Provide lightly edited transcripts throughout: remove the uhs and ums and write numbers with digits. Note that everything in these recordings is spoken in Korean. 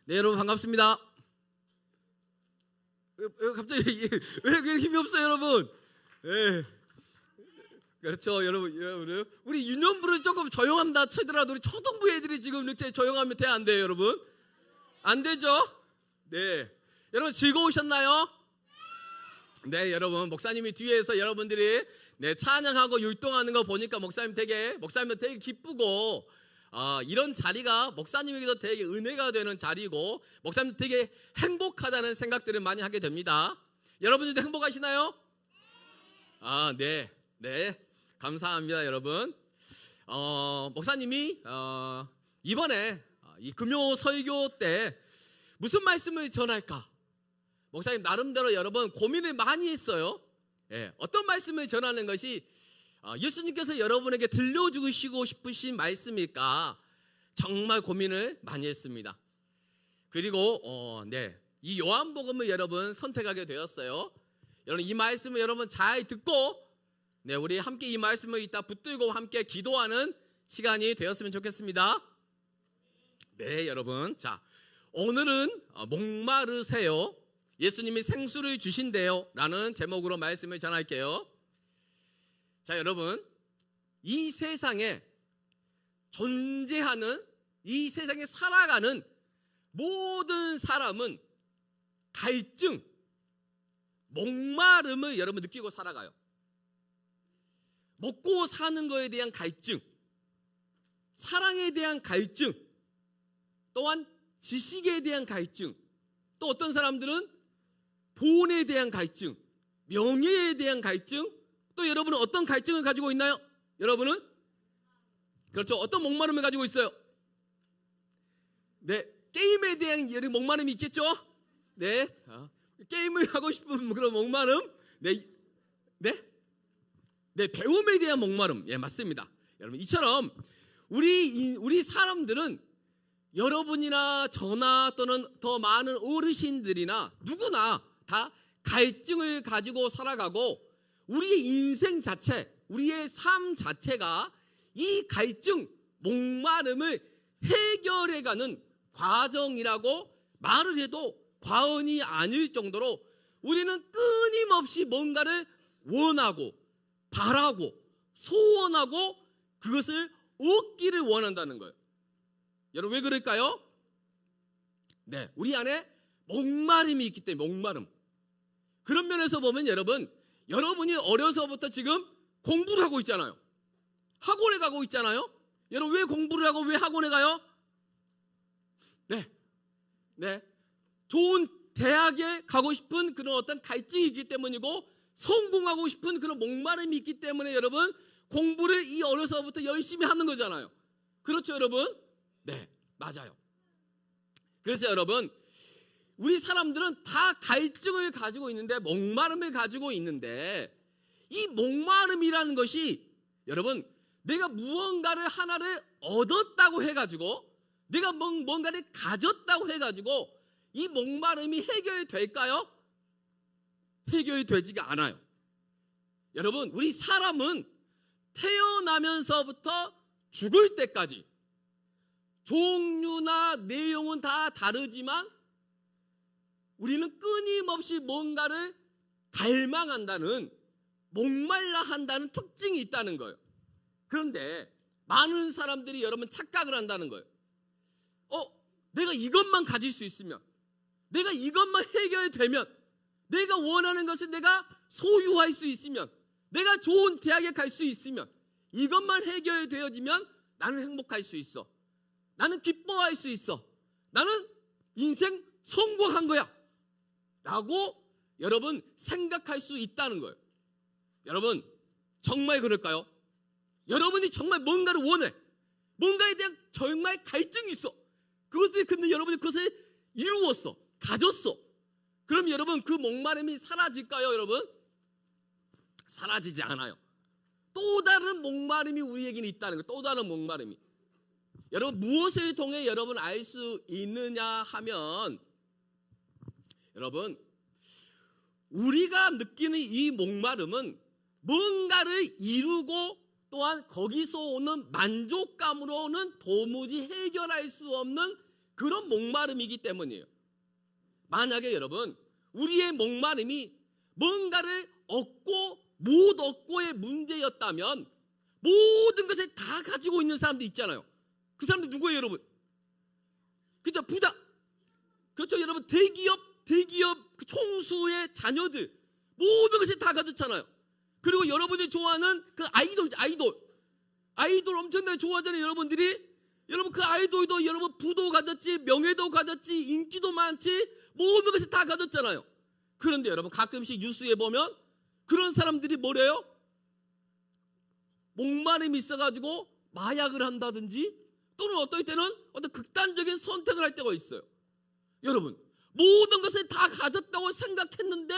네, 여러분 반갑습니다. 갑자기 왜 이렇게 힘이 없어요, 여러분? 네. 그렇죠, 여러분. 우리 유년부는 조금 조용한다 치더라도 우리 초등부 애들이 지금 이렇게 조용하면 돼, 안 돼요, 여러분? 안 되죠? 네. 여러분 즐거우셨나요? 네, 여러분 목사님이 뒤에서 여러분들이 찬양하고 율동하는 거 보니까 목사님 되게 기쁘고 이런 자리가 목사님에게도 되게 은혜가 되는 자리고 목사님 되게 행복하다는 생각들을 많이 하게 됩니다. 여러분들도 행복하시나요? 네, 감사합니다, 여러분. 목사님이 이번에 이 금요 설교 때 무슨 말씀을 전할까? 목사님 나름대로 여러분 고민을 많이 했어요. 어떤 말씀을 전하는 것이 예수님께서 여러분에게 들려주시고 싶으신 말씀일까 정말 고민을 많이 했습니다. 그리고 이 요한복음을 여러분 선택하게 되었어요. 여러분 이 말씀을 여러분 잘 듣고 우리 함께 이 말씀을 이따 붙들고 함께 기도하는 시간이 되었으면 좋겠습니다. 네, 여러분. 자, 오늘은 목마르세요. 예수님이 생수를 주신대요 라는 제목으로 말씀을 전할게요. 자, 여러분, 이 세상에 존재하는, 이 세상에 살아가는 모든 사람은 갈증, 목마름을 여러분 느끼고 살아가요. 먹고 사는 거에 대한 갈증, 사랑에 대한 갈증, 또한 지식에 대한 갈증, 또 어떤 사람들은 돈에 대한 갈증, 명예에 대한 갈증, 또 여러분은 어떤 갈증을 가지고 있나요? 여러분은? 그렇죠. 어떤 목마름을 가지고 있어요? 네, 게임에 대한 목마름이 있겠죠? 네, 게임을 하고 싶은 그런 목마름. 네, 배움에 대한 목마름. 예, 맞습니다. 여러분, 이처럼 우리 사람들은 여러분이나 저나 또는 더 많은 어르신들이나 누구나 다 갈증을 가지고 살아가고 우리의 인생 자체, 우리의 삶 자체가 이 갈증, 목마름을 해결해가는 과정이라고 말을 해도 과언이 아닐 정도로 우리는 끊임없이 뭔가를 원하고 바라고 소원하고 그것을 얻기를 원한다는 거예요. 여러분 왜 그럴까요? 네, 우리 안에 목마름이 있기 때문에 목마름. 그런 면에서 보면 여러분이 어려서부터 지금 공부를 하고 있잖아요. 학원에 가고 있잖아요. 여러분 왜 공부를 하고 왜 학원에 가요? 네, 좋은 대학에 가고 싶은 그런 어떤 갈증이 있기 때문이고 성공하고 싶은 그런 목마름이 있기 때문에 여러분 공부를 이 어려서부터 열심히 하는 거잖아요. 그렇죠, 여러분? 네, 맞아요. 그래서 여러분 우리 사람들은 다 갈증을 가지고 있는데 목마름을 가지고 있는데 이 목마름이라는 것이 여러분 내가 무언가를 하나를 얻었다고 해가지고 내가 뭔가를 가졌다고 해가지고 이 목마름이 해결될까요? 해결이 되지가 않아요. 여러분 우리 사람은 태어나면서부터 죽을 때까지 종류나 내용은 다 다르지만 우리는 끊임없이 뭔가를 갈망한다는, 목말라 한다는 특징이 있다는 거예요. 그런데 많은 사람들이 여러분 착각을 한다는 거예요. 내가 이것만 가질 수 있으면, 내가 이것만 해결되면, 내가 원하는 것을 내가 소유할 수 있으면, 내가 좋은 대학에 갈 수 있으면, 이것만 해결되어지면 나는 행복할 수 있어. 나는 기뻐할 수 있어. 나는 인생 성공한 거야. 라고 여러분 생각할 수 있다는 거예요. 여러분 정말 그럴까요? 여러분이 정말 뭔가를 원해. 뭔가에 대한 정말 갈증이 있어. 근데 여러분이 그것을 이루었어. 가졌어. 그럼 여러분 그 목마름이 사라질까요, 여러분? 사라지지 않아요. 또 다른 목마름이 우리에게는 있다는 거예요. 또 다른 목마름이. 여러분 무엇을 통해 여러분 알 수 있느냐 하면 여러분 우리가 느끼는 이 목마름은 뭔가를 이루고 또한 거기서 오는 만족감으로는 도무지 해결할 수 없는 그런 목마름이기 때문이에요. 만약에 여러분 우리의 목마름이 뭔가를 얻고 못 얻고의 문제였다면 모든 것을 다 가지고 있는 사람들 있잖아요. 그 사람들 누구예요, 여러분? 그죠? 부자. 그렇죠, 여러분. 대기업 그 총수의 자녀들 모든 것을 다 가졌잖아요. 그리고 여러분이 좋아하는 그 아이돌 엄청나게 좋아하잖아요, 여러분들이. 여러분 그 아이돌도 여러분 부도 가졌지, 명예도 가졌지, 인기도 많지, 모든 것을 다 가졌잖아요. 그런데 여러분 가끔씩 뉴스에 보면 그런 사람들이 뭐래요? 목마름이 있어가지고 마약을 한다든지 또는 어떨 때는 어떤 극단적인 선택을 할 때가 있어요. 여러분 모든 것을 다 가졌다고 생각했는데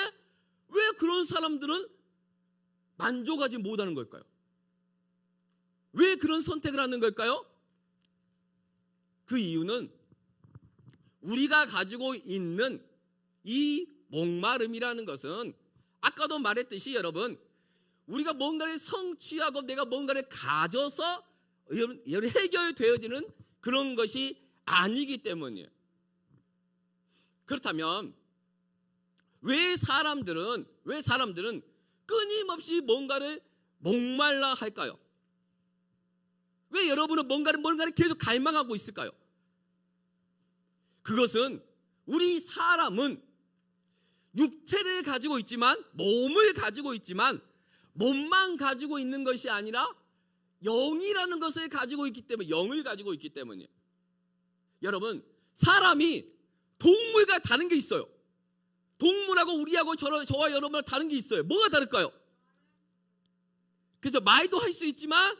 왜 그런 사람들은 만족하지 못하는 걸까요? 왜 그런 선택을 하는 걸까요? 그 이유는 우리가 가지고 있는 이 목마름이라는 것은 아까도 말했듯이 여러분 우리가 뭔가를 성취하고 내가 뭔가를 가져서 해결되어지는 그런 것이 아니기 때문이에요. 그렇다면 왜 사람들은 끊임없이 뭔가를 목말라 할까요? 왜 여러분은 뭔가를 계속 갈망하고 있을까요? 그것은 우리 사람은 육체를 가지고 있지만, 몸을 가지고 있지만 몸만 가지고 있는 것이 아니라 영이라는 것을 가지고 있기 때문에, 영을 가지고 있기 때문이에요. 여러분 사람이 동물과 다른 게 있어요. 동물하고 우리하고 저와 여러분하고 다른 게 있어요. 뭐가 다를까요? 그래서 말도 할 수 있지만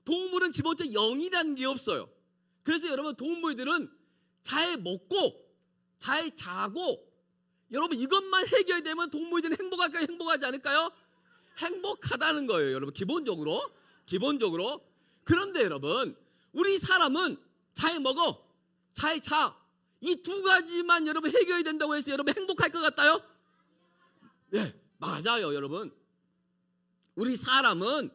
동물은 기본적으로 영이라는 게 없어요. 그래서 여러분 동물들은 잘 먹고 잘 자고, 여러분 이것만 해결되면 동물들은 행복할까요? 행복하지 않을까요? 행복하다는 거예요, 여러분. 기본적으로. 그런데 여러분 우리 사람은 잘 먹어, 잘 자, 이 두 가지만 여러분 해결이 된다고 해서 여러분 행복할 것 같아요? 네, 맞아요, 여러분. 우리 사람은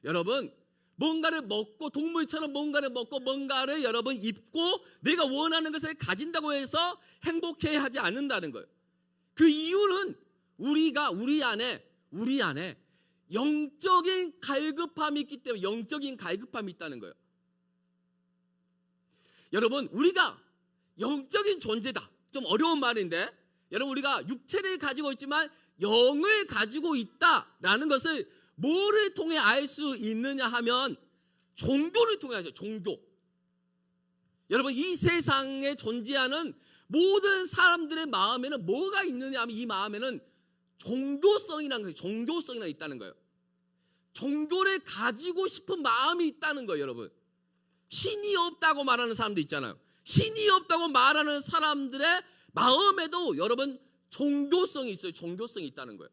여러분 뭔가를 먹고, 동물처럼 뭔가를 먹고 뭔가를 여러분 입고 내가 원하는 것을 가진다고 해서 행복해 하지 않는다는 거예요. 그 이유는 우리 안에 영적인 갈급함이 있기 때문에, 영적인 갈급함이 있다는 거예요. 여러분 우리가 영적인 존재다. 좀 어려운 말인데 여러분 우리가 육체를 가지고 있지만 영을 가지고 있다라는 것을 뭐를 통해 알 수 있느냐 하면 종교를 통해 하죠. 종교. 여러분 이 세상에 존재하는 모든 사람들의 마음에는 뭐가 있느냐 하면 이 마음에는 종교성이라는 거예요. 종교성이나 있다는 거예요. 종교를 가지고 싶은 마음이 있다는 거예요, 여러분. 신이 없다고 말하는 사람도 있잖아요. 신이 없다고 말하는 사람들의 마음에도 여러분 종교성이 있어요. 종교성이 있다는 거예요.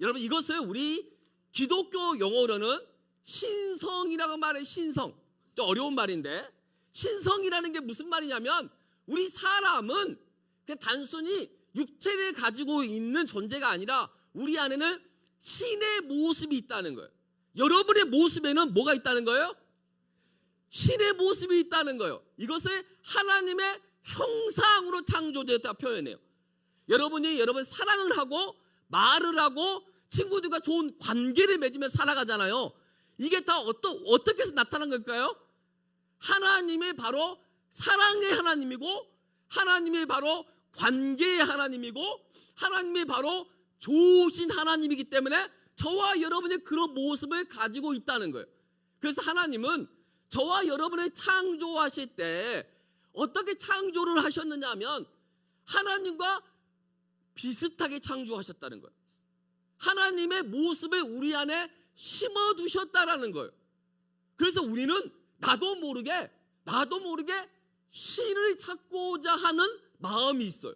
여러분 이것을 우리 기독교 용어로는 신성이라고 말해요. 신성. 좀 어려운 말인데 신성이라는 게 무슨 말이냐면 우리 사람은 그냥 단순히 육체를 가지고 있는 존재가 아니라 우리 안에는 신의 모습이 있다는 거예요. 여러분의 모습에는 뭐가 있다는 거예요? 신의 모습이 있다는 거예요. 이것을 하나님의 형상으로 창조되었다 표현해요. 여러분이 사랑을 하고 말을 하고 친구들과 좋은 관계를 맺으며 살아가잖아요. 이게 다 어떻게 해서 나타난 걸까요? 하나님이 바로 사랑의 하나님이고, 하나님이 바로 관계의 하나님이고, 하나님이 바로 좋으신 하나님이기 때문에 저와 여러분의 그런 모습을 가지고 있다는 거예요. 그래서 하나님은 저와 여러분을 창조하실 때 어떻게 창조를 하셨느냐 하면 하나님과 비슷하게 창조하셨다는 거예요. 하나님의 모습을 우리 안에 심어두셨다라는 거예요. 그래서 우리는 나도 모르게 신을 찾고자 하는 마음이 있어요.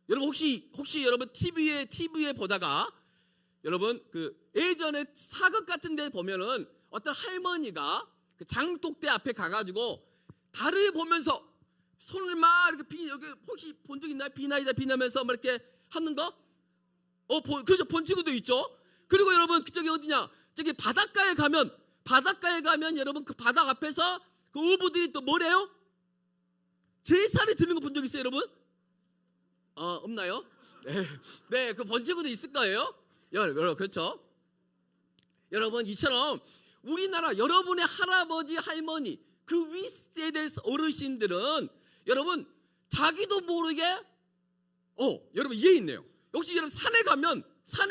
여러분 혹시 여러분 TV에 보다가 여러분 그 예전에 사극 같은 데 보면은 어떤 할머니가 그 장독대 앞에 가가지고 달을 보면서 손을 막 이렇게 여기 혹시 본 적 있나요? 비나면서 막 이렇게 하는 거? 그렇죠. 본 친구도 있죠. 그리고 여러분 저기 어디냐? 저기 바닷가에 가면 여러분 그 바닥 앞에서 그 어부들이 또 뭐래요? 제사를 드리는 거 본 적 있어요, 여러분? 없나요? 네, 그 본 적도 있을 거예요. 여러분, 그렇죠? 여러분, 이처럼 우리나라 여러분의 할아버지, 할머니, 그 윗세대 어르신들은 여러분 자기도 모르게 여러분 이해 있네요. 역시 여러분 산에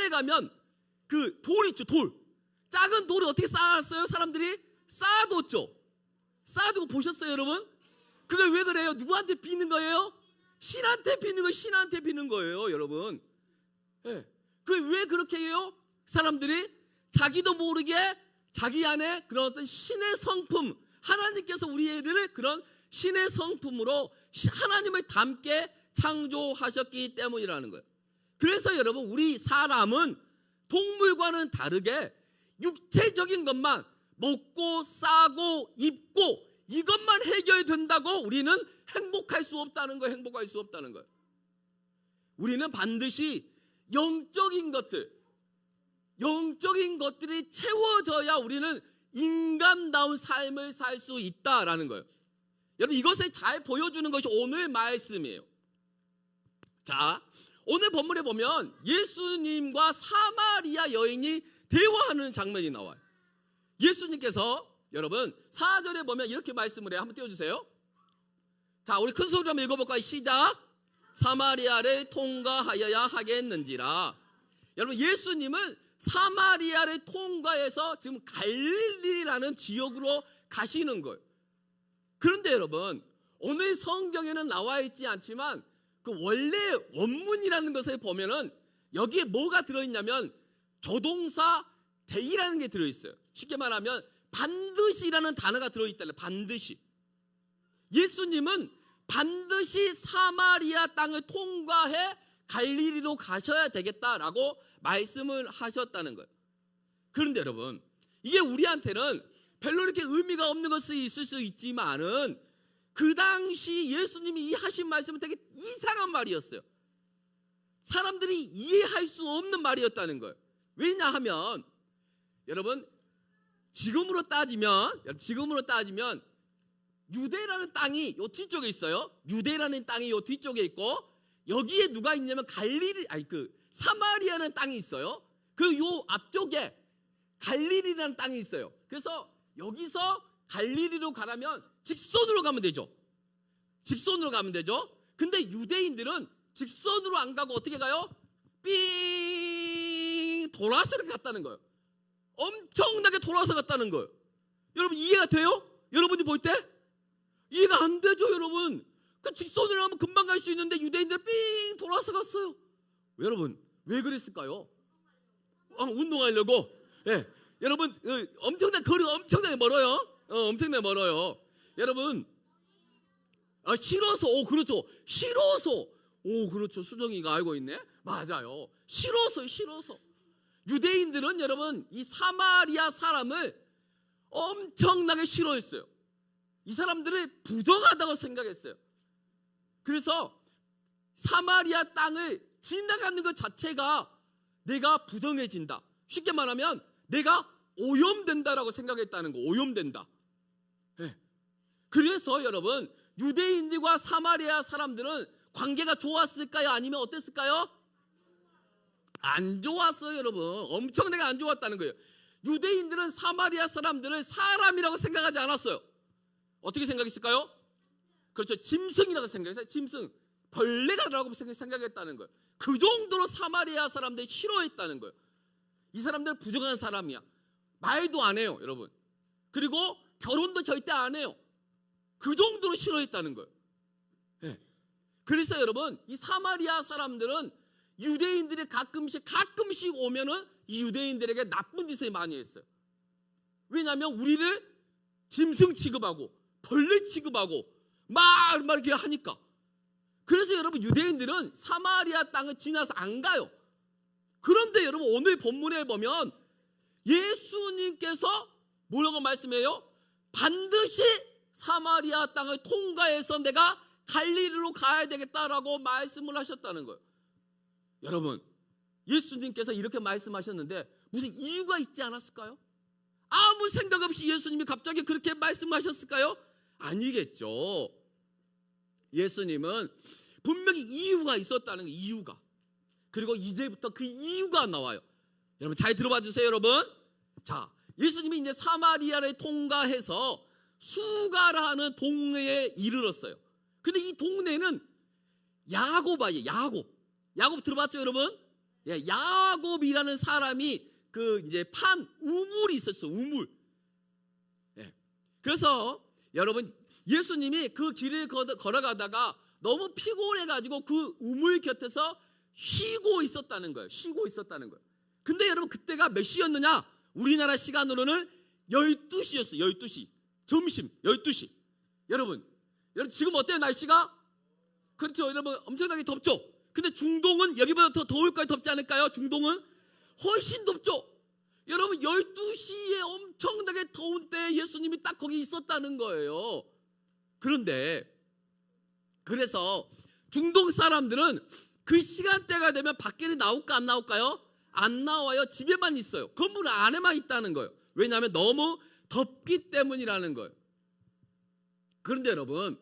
가면 그 돌 있죠, 돌. 작은 돌을 어떻게 쌓았어요? 사람들이 쌓아뒀죠. 쌓아두고 보셨어요, 여러분? 그게 왜 그래요? 누구한테 비는 거예요? 신한테 비는 거예요. 신한테 비는 거예요, 여러분. 네. 그게 왜 그렇게 해요? 사람들이 자기도 모르게 자기 안에 그런 어떤 신의 성품, 하나님께서 우리를 그런 신의 성품으로 하나님을 닮게 창조하셨기 때문이라는 거예요. 그래서 여러분, 우리 사람은 동물과는 다르게 육체적인 것만 먹고 싸고 입고 이것만 해결된다고 우리는 행복할 수 없다는 거예요. 행복할 수 없다는 거예요. 우리는 반드시 영적인 것들이 채워져야 우리는 인간다운 삶을 살 수 있다라는 거예요. 여러분, 이것을 잘 보여주는 것이 오늘 말씀이에요. 자, 오늘 본문에 보면 예수님과 사마리아 여인이 대화하는 장면이 나와요. 예수님께서 여러분 4절에 보면 이렇게 말씀을 해요. 한번 띄워주세요. 자, 우리 큰 소리로 한번 읽어볼까요? 시작. 사마리아를 통과하여야 하겠는지라. 여러분, 예수님은 사마리아를 통과해서 지금 갈릴리라는 지역으로 가시는 거예요. 그런데 여러분, 오늘 성경에는 나와 있지 않지만 그 원래 원문이라는 것을 보면은 여기에 뭐가 들어있냐면 조동사 대이라는 게 들어있어요. 쉽게 말하면 반드시라는 단어가 들어있다는, 반드시. 예수님은 반드시 사마리아 땅을 통과해 갈릴리로 가셔야 되겠다라고 말씀을 하셨다는 거예요. 그런데 여러분, 이게 우리한테는 별로 이렇게 의미가 없는 것이 있을 수 있지만은 그 당시 예수님이 이 하신 말씀은 되게 이상한 말이었어요. 사람들이 이해할 수 없는 말이었다는 거예요. 왜냐하면 여러분, 지금으로 따지면 유대라는 땅이 요 뒤쪽에 있어요. 유대라는 땅이 요 뒤쪽에 있고 여기에 누가 있냐면 사마리아라는 땅이 있어요. 그 요 앞쪽에 갈릴리라는 땅이 있어요. 그래서 여기서 갈릴리로 가려면 직선으로 가면 되죠. 근데 유대인들은 직선으로 안 가고 어떻게 가요? 삥 돌아서 이렇게 갔다는 거예요. 엄청나게 돌아서 갔다는 거예요. 여러분, 이해가 돼요? 여러분이 볼 때? 이해가 안 되죠, 여러분. 그러니까 직선으로 하면 금방 갈 수 있는데 유대인들 삥 돌아서 갔어요. 여러분, 왜 그랬을까요? 운동하려고. 예. 여러분, 거리가 엄청나게 멀어요. 엄청나게 멀어요. 여러분, 싫어서, 그렇죠. 싫어서. 그렇죠. 수정이가 알고 있네. 맞아요. 싫어서. 유대인들은 여러분, 이 사마리아 사람을 엄청나게 싫어했어요. 이 사람들을 부정하다고 생각했어요. 그래서 사마리아 땅을 지나가는 것 자체가 내가 부정해진다. 쉽게 말하면 내가 오염된다라고 생각했다는 거. 오염된다. 네. 그래서 여러분, 유대인들과 사마리아 사람들은 관계가 좋았을까요? 아니면 어땠을까요? 안 좋았어요, 여러분. 엄청나게 안 좋았다는 거예요. 유대인들은 사마리아 사람들을 사람이라고 생각하지 않았어요. 어떻게 생각했을까요? 그렇죠. 짐승이라고 생각했어요. 짐승. 벌레가라고 생각했다는 거예요. 그 정도로 사마리아 사람들이 싫어했다는 거예요. 이 사람들은 부정한 사람이야. 말도 안 해요, 여러분. 그리고 결혼도 절대 안 해요. 그 정도로 싫어했다는 거예요. 네. 그래서 여러분, 이 사마리아 사람들은 유대인들이 가끔씩 오면은 이 유대인들에게 나쁜 짓을 많이 했어요. 왜냐하면 우리를 짐승 취급하고 벌레 취급하고 막 이렇게 하니까. 그래서 여러분, 유대인들은 사마리아 땅을 지나서 안 가요. 그런데 여러분, 오늘 본문에 보면 예수님께서 뭐라고 말씀해요? 반드시 사마리아 땅을 통과해서 내가 갈릴리로 가야 되겠다라고 말씀을 하셨다는 거예요. 여러분, 예수님께서 이렇게 말씀하셨는데 무슨 이유가 있지 않았을까요? 아무 생각 없이 예수님이 갑자기 그렇게 말씀하셨을까요? 아니겠죠. 예수님은 분명히 이유가 있었다는 거예요. 이유가. 그리고 이제부터 그 이유가 나와요. 여러분 잘 들어봐 주세요, 여러분. 자, 예수님이 이제 사마리아를 통과해서 수가라는 동네에 이르렀어요. 근데 이 동네는 야곱아예요. 야곱 들어봤죠, 여러분? 예, 야곱이라는 사람이 그 이제 판 우물이 있었어요. 우물. 예. 그래서 여러분 예수님이 그 길을 걸어가다가 너무 피곤해가지고 그 우물 곁에서 쉬고 있었다는 거예요. 근데 여러분 그때가 몇 시였느냐? 우리나라 시간으로는 12시였어요. 12시. 점심 12시. 여러분 지금 어때요, 날씨가? 그렇죠, 여러분 엄청나게 덥죠. 근데 중동은 여기보다 더 더울까요, 덥지 않을까요? 중동은 훨씬 덥죠. 여러분 12시에 엄청나게 더운 때 예수님이 딱 거기 있었다는 거예요. 그래서 중동 사람들은 그 시간대가 되면 밖에 나올까 안 나올까요? 안 나와요. 집에만 있어요. 건물 안에만 있다는 거예요. 왜냐하면 너무 덥기 때문이라는 거예요. 그런데 여러분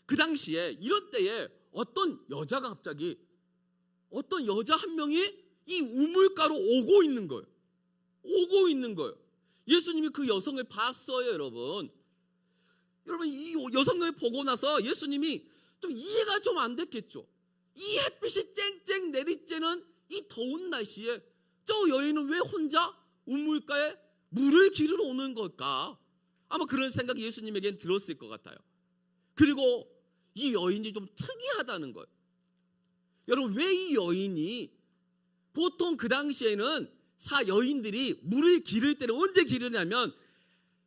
그 당시에 이런 때에 어떤 여자가 갑자기 어떤 여자 한 명이 이 우물가로 오고 있는 거예요. 예수님이 그 여성을 봤어요, 여러분. 여러분 이 여성을 보고 나서 예수님이 좀 이해가 좀 안 됐겠죠. 이 햇빛이 쨍쨍 내리쬐는 이 더운 날씨에 저 여인은 왜 혼자 우물가에 물을 기르러 오는 걸까? 아마 그런 생각이 예수님에겐 들었을 것 같아요. 그리고 이 여인이 좀 특이하다는 거예요. 여러분 왜 이 여인이, 보통 그 당시에는 여인들이 물을 기를 때는 언제 기르냐면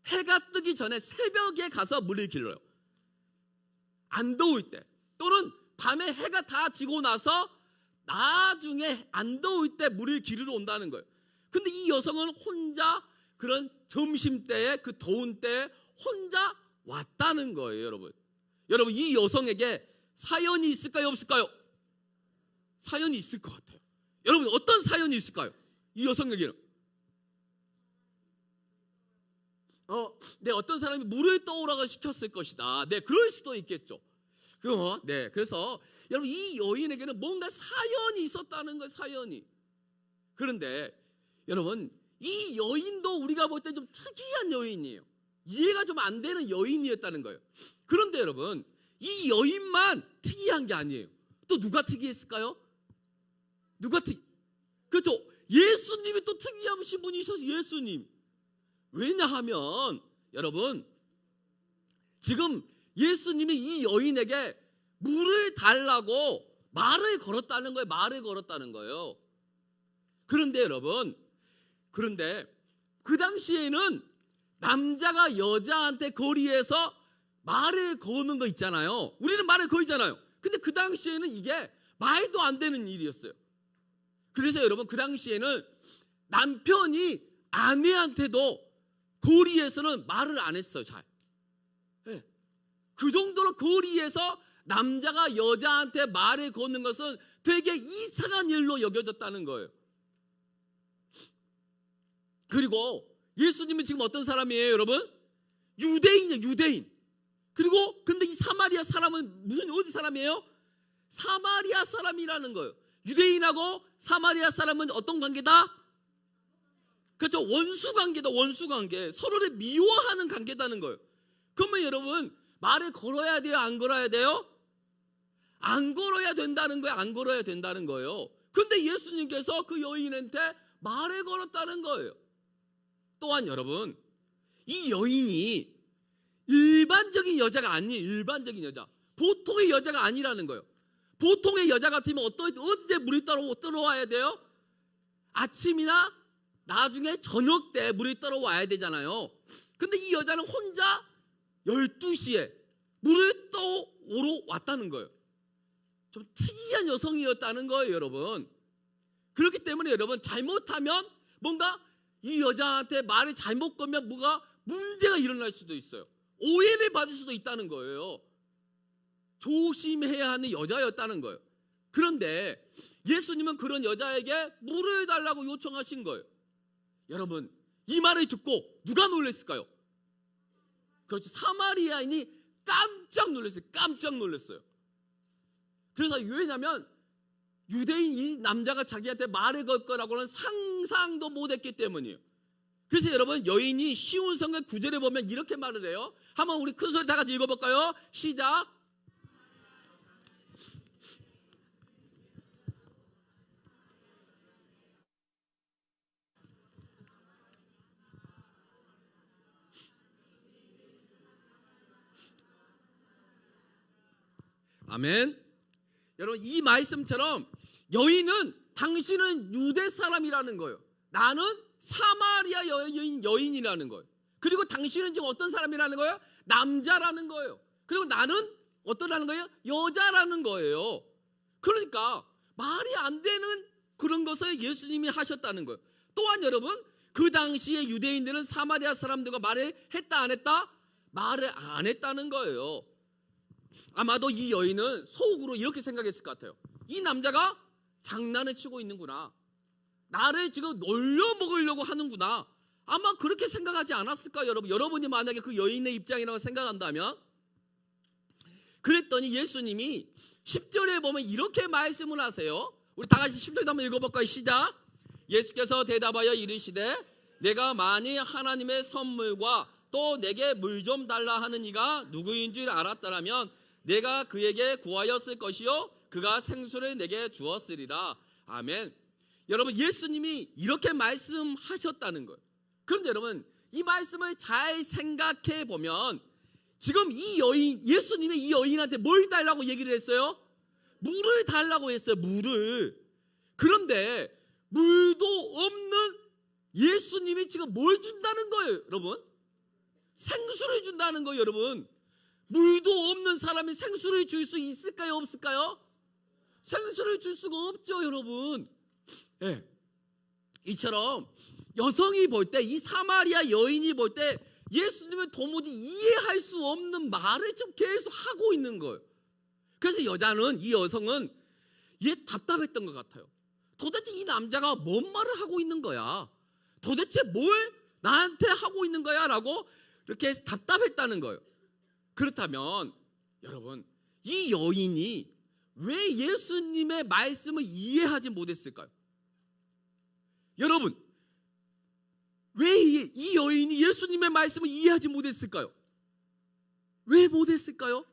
해가 뜨기 전에 새벽에 가서 물을 길러요. 안 더울 때, 또는 밤에 해가 다 지고 나서 나중에 안 더울 때 물을 기르러 온다는 거예요. 근데 이 여성은 혼자 그런 점심때에 그 더운 때에 혼자 왔다는 거예요, 여러분. 여러분 이 여성에게 사연이 있을까요, 없을까요? 사연이 있을 것 같아요. 여러분 어떤 사연이 있을까요? 이 여성에게는 어떤 사람이 물을 떠오라고 시켰을 것이다. 네, 그럴 수도 있겠죠. 그래서 여러분 이 여인에게는 뭔가 사연이 있었다는 거예요, 사연이. 그런데 여러분 이 여인도 우리가 볼 때 좀 특이한 여인이에요. 이해가 좀 안 되는 여인이었다는 거예요. 그런데 여러분 이 여인만 특이한 게 아니에요. 또 누가 특이했을까요? 그렇죠. 예수님이 또 특이하신 분이셔서 예수님. 왜냐하면 여러분 지금 예수님이 이 여인에게 물을 달라고 말을 걸었다는 거예요. 그런데 여러분, 그 당시에는 남자가 여자한테 거리에서 말을 거는 거 있잖아요. 우리는 말을 걸잖아요. 근데 그 당시에는 이게 말도 안 되는 일이었어요. 그래서 여러분 그 당시에는 남편이 아내한테도 거리에서는 말을 안 했어요, 잘. 네. 그 정도로 거리에서 남자가 여자한테 말을 거는 것은 되게 이상한 일로 여겨졌다는 거예요. 그리고 예수님은 지금 어떤 사람이에요, 여러분? 유대인이에요, 유대인. 그리고 근데 이 사마리아 사람은 무슨 어디 사람이에요? 사마리아 사람이라는 거예요. 유대인하고 사마리아 사람은 어떤 관계다? 그렇죠, 원수관계다, 원수관계. 서로를 미워하는 관계다는 거예요. 그러면 여러분 말을 걸어야 돼요, 안 걸어야 돼요? 안 걸어야 된다는 거예요, 안 걸어야 된다는 거예요. 근데 예수님께서 그 여인한테 말을 걸었다는 거예요. 또한 여러분 이 여인이 일반적인 여자가 아니에요. 일반적인 여자, 보통의 여자가 아니라는 거예요. 보통의 여자 같으면 언제 물이 떨어와야 돼요? 아침이나 나중에 저녁 때 물이 떨어와야 되잖아요. 근데 이 여자는 혼자 12시에 물을 떠오러 왔다는 거예요. 좀 특이한 여성이었다는 거예요, 여러분. 그렇기 때문에 여러분 잘못하면 뭔가 이 여자한테 말을 잘못 걸면 뭐가 문제가 일어날 수도 있어요. 오해를 받을 수도 있다는 거예요. 조심해야 하는 여자였다는 거예요. 그런데 예수님은 그런 여자에게 물을 달라고 요청하신 거예요. 여러분 이 말을 듣고 누가 놀랐을까요? 그렇죠, 사마리아인이 깜짝 놀랐어요. 그래서 왜냐하면 유대인 이 남자가 자기한테 말을 걸 거라고는 상상도 못했기 때문이에요. 그래서 여러분, 여인이 쉬운 성경 9절에 보면 이렇게 말을 해요. 한번 우리 큰 소리 다 같이 읽어볼까요? 시작. 아멘. 여러분, 이 말씀처럼 여인은 당신은 유대 사람이라는 거예요. 나는 사마리아 여인이라는 거예요. 그리고 당신은 지금 어떤 사람이라는 거예요? 남자라는 거예요. 그리고 나는 어떠라는 거예요? 여자라는 거예요. 그러니까 말이 안 되는 그런 것을 예수님이 하셨다는 거예요. 또한 여러분, 그 당시에 유대인들은 사마리아 사람들과 말을 했다 안 했다? 말을 안 했다는 거예요. 아마도 이 여인은 속으로 이렇게 생각했을 것 같아요. 이 남자가 장난을 치고 있는구나. 나를 지금 놀려먹으려고 하는구나. 아마 그렇게 생각하지 않았을까요, 여러분? 여러분이 만약에 그 여인의 입장이라고 생각한다면? 그랬더니 예수님이 10절에 보면 이렇게 말씀을 하세요. 우리 다 같이 10절 한번 읽어볼까요? 시작. 예수께서 대답하여 이르시되 내가 만일 하나님의 선물과 또 내게 물 좀 달라 하는 이가 누구인 줄 알았더라면 내가 그에게 구하였을 것이요 그가 생수를 내게 주었으리라. 아멘. 여러분, 예수님이 이렇게 말씀하셨다는 거예요. 그런데 여러분, 이 말씀을 잘 생각해 보면 지금 이 여인, 예수님이 이 여인한테 뭘 달라고 얘기를 했어요? 물을 달라고 했어요. 물을. 그런데 물도 없는 예수님이 지금 뭘 준다는 거예요, 여러분? 생수를 준다는 거예요, 여러분. 물도 없는 사람이 생수를 줄 수 있을까요, 없을까요? 생수를 줄 수가 없죠, 여러분. 네. 이처럼 여성이 볼 때, 이 사마리아 여인이 볼 때 예수님을 도무지 이해할 수 없는 말을 좀 계속 하고 있는 거예요. 그래서 이 여성은 얘 답답했던 것 같아요. 도대체 이 남자가 뭔 말을 하고 있는 거야? 도대체 뭘 나한테 하고 있는 거야? 라고 이렇게 답답했다는 거예요. 그렇다면 여러분, 이 여인이 왜 예수님의 말씀을 이해하지 못했을까요? 여러분, 왜 이 여인이 예수님의 말씀을 이해하지 못했을까요? 왜 못했을까요?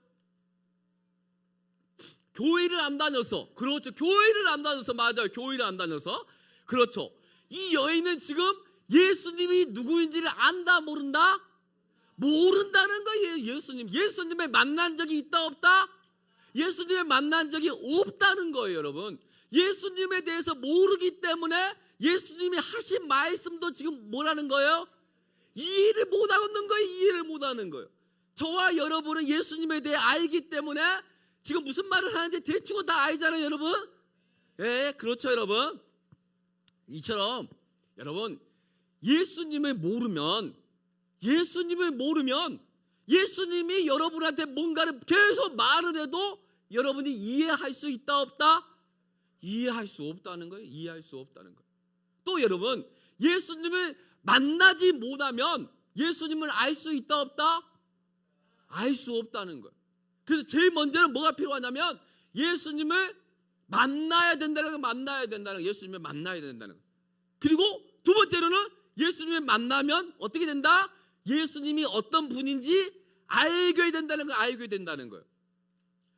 교회를 안 다녀서. 그렇죠. 교회를 안 다녀서. 맞아요. 교회를 안 다녀서. 그렇죠. 이 여인은 지금 예수님이 누구인지를 안다 모른다? 모른다는 거예요. 예수님을 만난 적이 있다 없다? 예수님을 만난 적이 없다는 거예요, 여러분. 예수님에 대해서 모르기 때문에 예수님이 하신 말씀도 지금 뭐라는 거예요? 이해를 못하는 거예요. 이해를 못하는 거예요. 저와 여러분은 예수님에 대해 알기 때문에 지금 무슨 말을 하는지 대충 다 알잖아요, 여러분. 예, 그렇죠, 여러분. 이처럼 여러분, 예수님을 모르면 예수님이 여러분한테 뭔가를 계속 말을 해도 여러분이 이해할 수 있다 없다? 이해할 수 없다는 거예요. 이해할 수 없다는 거예요. 또 여러분, 예수님을 만나지 못하면 예수님을 알 수 있다 없다? 알 수 없다는 거예요. 그래서 제일 먼저는 뭐가 필요하냐면 예수님을 만나야 된다는 거, 만나야 된다는 거, 예수님을 만나야 된다는 거. 그리고 두 번째로는 예수님을 만나면 어떻게 된다? 예수님이 어떤 분인지 알게 된다는 거, 알게 된다는 거예요.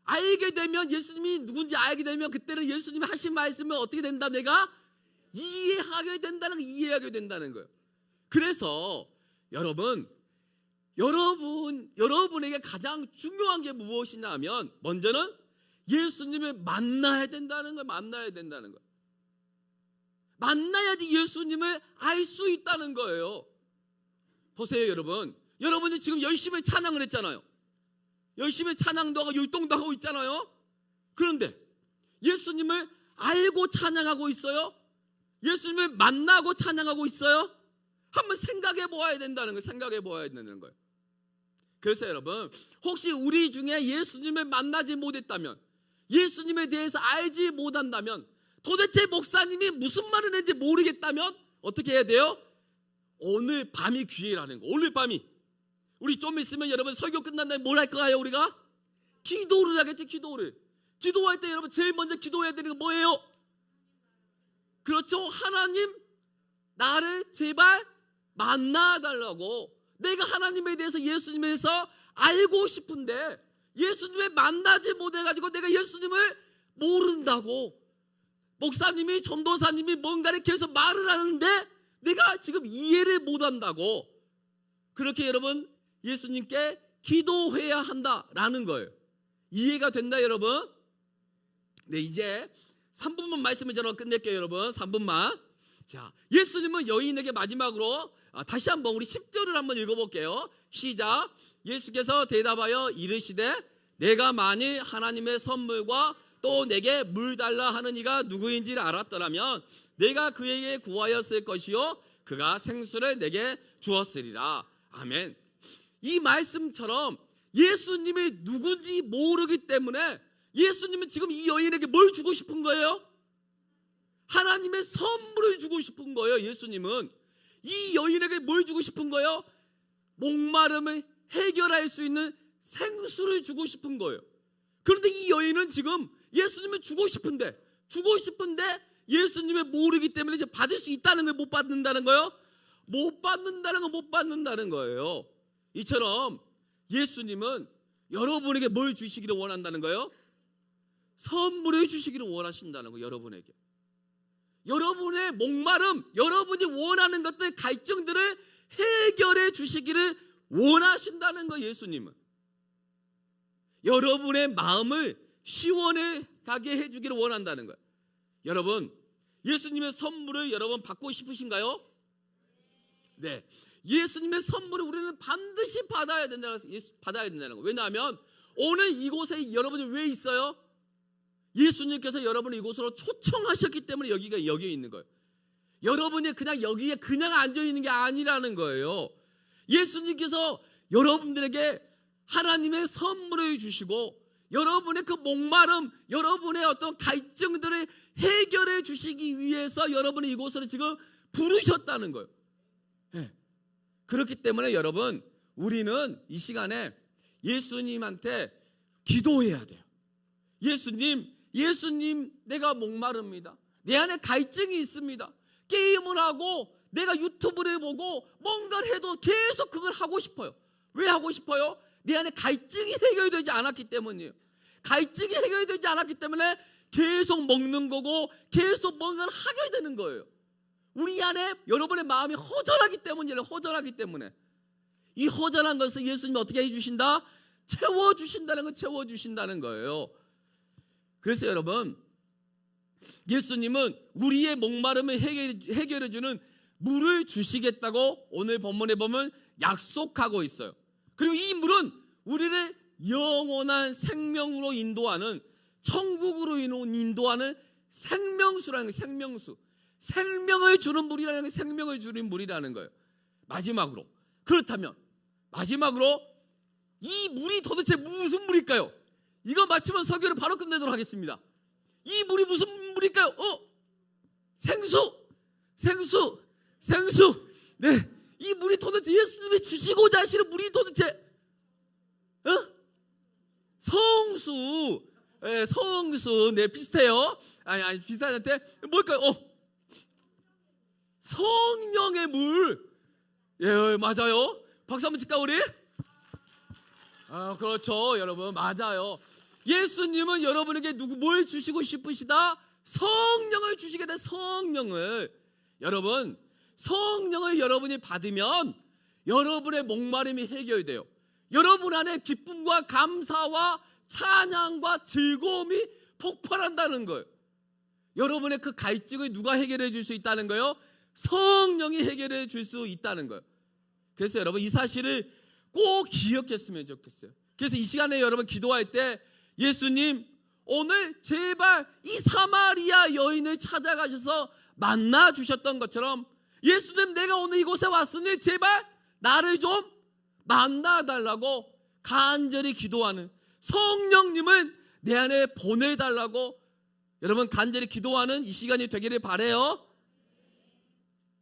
알게 되면, 예수님이 누군지 알게 되면 그때는 예수님이 하신 말씀을 어떻게 된다? 내가 이해하게 된다는 거, 이해하게 된다는 거예요. 그래서 여러분에게 가장 중요한 게 무엇이냐 하면 먼저는 예수님을 만나야 된다는 거예요. 만나야 된다는 거예요. 만나야지 예수님을 알 수 있다는 거예요. 보세요, 여러분. 여러분이 지금 열심히 찬양을 했잖아요. 열심히 찬양도 하고 율동도 하고 있잖아요. 그런데 예수님을 알고 찬양하고 있어요? 예수님을 만나고 찬양하고 있어요? 한번 생각해 보아야 된다는 거예요. 생각해 보아야 되는 거예요. 그래서 여러분, 혹시 우리 중에 예수님을 만나지 못했다면, 예수님에 대해서 알지 못한다면, 도대체 목사님이 무슨 말을 했는지 모르겠다면 어떻게 해야 돼요? 오늘 밤이 기회라는 거. 오늘 밤이. 우리 좀 있으면 여러분 설교 끝난 다음에 뭘 할 거예요? 우리가 기도를 하겠죠. 기도를. 기도할 때 여러분 제일 먼저 기도해야 되는 건 뭐예요? 그렇죠. 하나님 나를 제발 만나달라고. 내가 하나님에 대해서 예수님에 대해서 알고 싶은데 예수님을 만나지 못해가지고 내가 예수님을 모른다고. 목사님이 전도사님이 뭔가를 계속 말을 하는데 내가 지금 이해를 못한다고. 그렇게 여러분 예수님께 기도해야 한다라는 거예요. 이해가 된다 여러분? 네, 이제 3분만 말씀을 전하고 끝낼게요 여러분. 3분만. 자, 예수님은 여인에게 마지막으로 다시 한번 우리 10절을 한번 읽어볼게요. 시작. 예수께서 대답하여 이르시되 내가 만일 하나님의 선물과 또 내게 물 달라 하는 이가 누구인지를 알았더라면 내가 그에게 구하였을 것이요 그가 생수를 내게 주었으리라. 아멘. 이 말씀처럼 예수님이 누군지 모르기 때문에 예수님은 지금 이 여인에게 뭘 주고 싶은 거예요? 하나님의 선물을 주고 싶은 거예요. 예수님은 이 여인에게 뭘 주고 싶은 거예요? 목마름을 해결할 수 있는 생수를 주고 싶은 거예요. 그런데 이 여인은 지금 예수님을 주고 싶은데 예수님을 모르기 때문에 이제 받을 수 있다는 거예요? 못 받는다는 거예요? 못 받는다는 거예요. 이처럼 예수님은 여러분에게 뭘 주시기를 원한다는 거예요? 선물을 주시기를 원하신다는 거예요. 여러분에게. 여러분의 목마름, 여러분이 원하는 것들, 갈증들을 해결해 주시기를 원하신다는 거예요. 예수님은. 여러분의 마음을 시원해 가게 해주기를 원한다는 거예요. 여러분, 예수님의 선물을 여러분 받고 싶으신가요? 네. 예수님의 선물을 우리는 반드시 받아야 된다는 거예요. 왜냐하면 오늘 이곳에 여러분이 왜 있어요? 예수님께서 여러분을 이곳으로 초청하셨기 때문에 여기에 있는 거예요. 여러분이 그냥 여기에 그냥 앉아있는 게 아니라는 거예요. 예수님께서 여러분들에게 하나님의 선물을 주시고 여러분의 그 목마름, 여러분의 어떤 갈증들을 해결해 주시기 위해서 여러분이 이곳으로 지금 부르셨다는 거예요. 네. 그렇기 때문에 여러분, 우리는 이 시간에 예수님한테 기도해야 돼요. 예수님 내가 목마릅니다. 내 안에 갈증이 있습니다. 게임을 하고 내가 유튜브를 보고 뭔가를 해도 계속 그걸 하고 싶어요. 왜 하고 싶어요? 내 안에 갈증이 해결되지 않았기 때문이에요. 갈증이 해결되지 않았기 때문에 계속 먹는 거고 계속 뭔가를 하게 되는 거예요. 우리 안에 여러분의 마음이 허전하기 때문이에요. 허전하기 때문에. 이 허전한 것을 예수님이 어떻게 해주신다? 채워주신다는 거예요. 그래서 여러분, 예수님은 우리의 목마름을 해결해주는 물을 주시겠다고 오늘 본문에 보면 약속하고 있어요. 그리고 이 물은 우리를 영원한 생명으로 인도하는, 천국으로 인도하는 생명수라는 거예요. 생명수. 생명을 주는 물이라는 게 생명을 주는 물이라는 거예요. 마지막으로, 그렇다면 마지막으로 이 물이 도대체 무슨 물일까요? 이거 맞추면 설교를 바로 끝내도록 하겠습니다. 이 물이 무슨 물일까요? 생수. 네, 이 물이 도대체 예수님이 주시고자 하시는 물이 도대체 성수. 네, 성수. 네, 비슷해요. 아니 비슷한데 뭘까요? 성령의 물. 예, 맞아요. 박수 한번 칠까 우리? 그렇죠, 여러분. 맞아요. 예수님은 여러분에게 뭘 주시고 싶으시다? 성령을 주시게 돼. 성령을. 여러분, 성령을 여러분이 받으면 여러분의 목마름이 해결돼요. 여러분 안에 기쁨과 감사와 찬양과 즐거움이 폭발한다는 거예요. 여러분의 그 갈증을 누가 해결해 줄 수 있다는 거예요? 성령이 해결해 줄 수 있다는 거예요. 그래서 여러분, 이 사실을 꼭 기억했으면 좋겠어요. 그래서 이 시간에 여러분 기도할 때 예수님, 오늘 제발 이 사마리아 여인을 찾아가셔서 만나 주셨던 것처럼 예수님, 내가 오늘 이곳에 왔으니 제발 나를 좀 만나달라고 간절히 기도하는, 성령님을 내 안에 보내달라고 여러분 간절히 기도하는 이 시간이 되기를 바라요.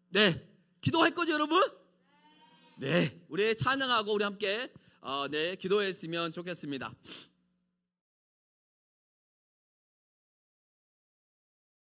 네, 기도할 거죠 여러분? 네, 우리 찬양하고 우리 함께 기도했으면 좋겠습니다.